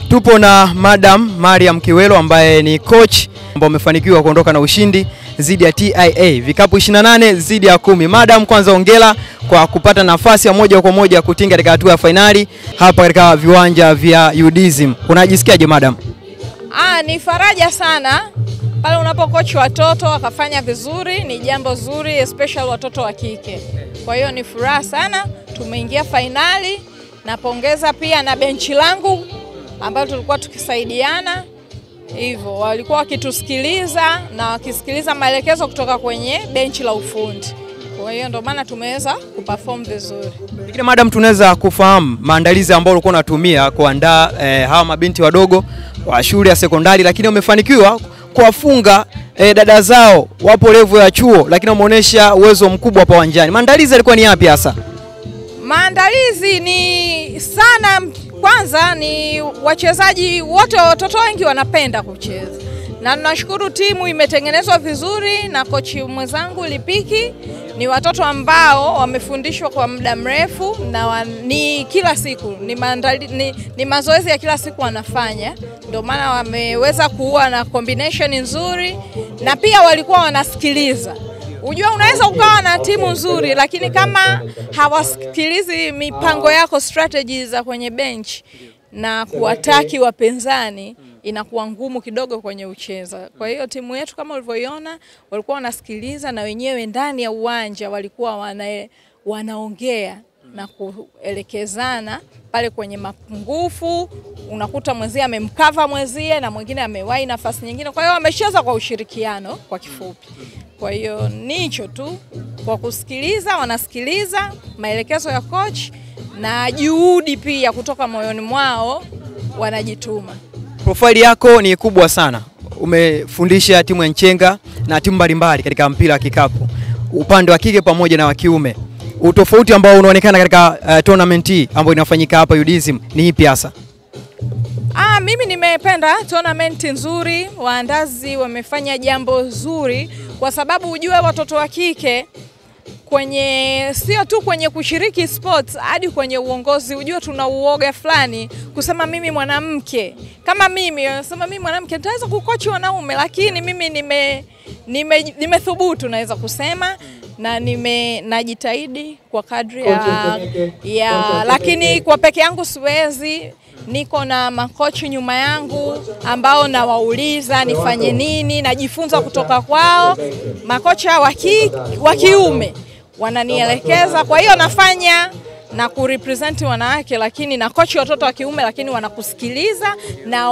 Tupo na Madam Mariam Kiwelo ambaye ni coach ambaye amefanikiwa kuondoka na ushindi dhidi ya TIA vikapu 28 dhidi ya 10. Madam, kwanza hongera kwa kupata nafasi ya moja kwa moja kutinga katika hatua ya finali hapa katika viwanja vya UDSM. Unajisikiaje Madam? Ni faraja sana pale unapocoach watoto wakafanya vizuri, ni jambo zuri, especially watoto wa kike. Kwa hiyo ni furaha sana, tumeingia finali. Napongeza pia na benchi langu ambao tulikuwa tukisaidiana. Hivyo walikuwa wakitusikiliza na wakisikiliza maelekezo kutoka kwenye benchi la ufundi. Kwa hiyo ndio maana tumeweza kuperform vizuri. Lakini Madam, tunaweza kufahamu maandalizi ambayo ulikuwa unatumia kuandaa hawa mabinti wadogo wa shule ya sekondari, lakini umefanikiwa kuwafunga dada zao wapo level ya chuo, lakini umeonyesha uwezo mkubwa hapa uwanjani. Maandalizi yalikuwa ni yapi hasa? Maandalizi ni sana. Kwanza ni wachezaji wote, watoto wengi wanapenda kucheza. Na tunashukuru timu imetengenezwa vizuri na kochi mwenzangu Lipiki. Ni watoto ambao wamefundishwa kwa muda mrefu na ni kila siku ni mazoezi ya kila siku wanafanya. Ndio maana wameweza kuwa na combination nzuri na pia walikuwa wanasikiliza. Unajua unaweza ukawa na timu nzuri lakini kama hawasikilizi mipango yako, strategies za kwenye bench na kuwataki wapinzani, inakuwa ngumu kidogo kwenye ucheza. Kwa hiyo timu yetu kama ulivyoiona walikuwa wanasikiliza na wenyewe ndani ya uwanja walikuwa wanaongea na kuelekezana pale kwenye mapungufu. Unakuta mwenzie amemkava mwenzie na mwingine amewahi nafasi nyingine. Kwa hiyo wamecheza kwa ushirikiano kwa kifupi. Kwa hiyo nicho tu, kwa kusikiliza, wanasikiliza maelekezo ya coach na juhudi pia kutoka moyoni mwao, wanajituma. Profile yako ni kubwa sana. Umefundisha timu ya Nchenga na timu mbalimbali katika mpira wa kikapu, upande wa kike pamoja na wa kiume. Utofauti ambao unaonekana katika tournament hii ambayo inafanyika hapa UDSM ni ipi hasa? Mimi nimependa tournament nzuri, waandazi wamefanya jambo zuri kwa sababu ujue watoto wa kike sio tu kwenye kushiriki sports, hadi kwenye uongozi. Ujue tuna uoga fulani kusema mimi mwanamke. Kama mimi nasema mimi mwanamke nitaweza kukochi wanaume, lakini mimi nimethubutu naweza kusema na najitahidi kwa kadri lakini kwa peke yangu siwezi. Niko na makochi nyuma yangu ambao nawauliza nifanye nini, najifunza kutoka kwao. Makocha wa kiume wananielekeza, kwa hiyo nafanya na kurepresent wanawake, lakini na kochi watoto wa kiume, lakini wanakusikiliza na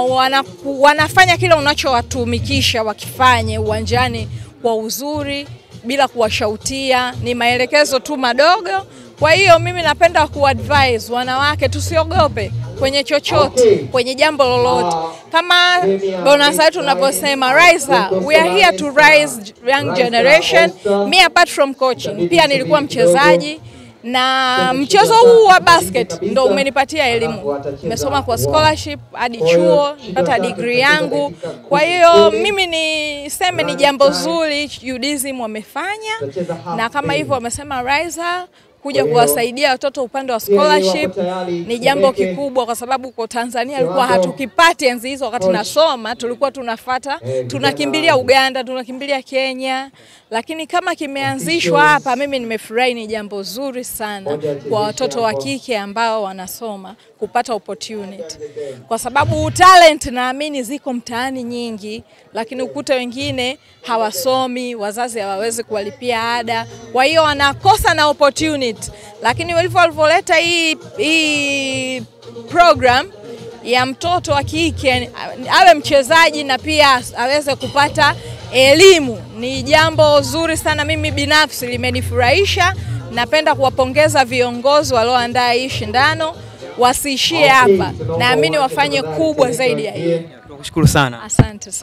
wanafanya kile unachowatumikisha wakifanye uwanjani kwa uzuri bila kuwashautia. Ni maelekezo tu madogo. Kwa hiyo mimi napenda kuadvise wanawake tusiogope kwenye chochote, kwenye jambo lolote. Kama bonus yetu tunaposema rise up, we are here to rise young generation. Me apart from coaching, pia nilikuwa mchezaji na mchezo huu wa basket ndo umenipatia elimu. Nimesoma kwa scholarship hadi chuo, nipata degree yangu. Kwa hiyo mimi niseme ni jambo zuri UDSM wamefanya, na kama hivyo wamesema rise up kuja kuwasaidia watoto upande wa scholarship ni jambo kikubwa, kwa sababu kwa Tanzania alikuwa hatukipati enzi hizo. Wakati nasoma tulikuwa tunakimbilia Uganda, tunakimbilia Kenya, lakini kama kimeanzishwa hapa mimi nimefurahi. Ni jambo zuri sana kwa watoto wa kike ambao wanasoma kupata opportunity, kwa sababu talent naamini ziko mtaani nyingi, lakini ukuta wengine hawasomi, wazazi hawawezi kuwalipia ada, kwa hiyo wanakosa na opportunity. Lakini walivyoleta hii program ya mtoto wa kike awe mchezaji na pia aweze kupata elimu, ni jambo zuri sana. Mimi binafsi limenifurahisha. Napenda kuwapongeza viongozi walioandaa hii shindano, wasiishie hapa, naamini wafanye kubwa zaidi ya hii. Tunakushukuru sana. Asante sana.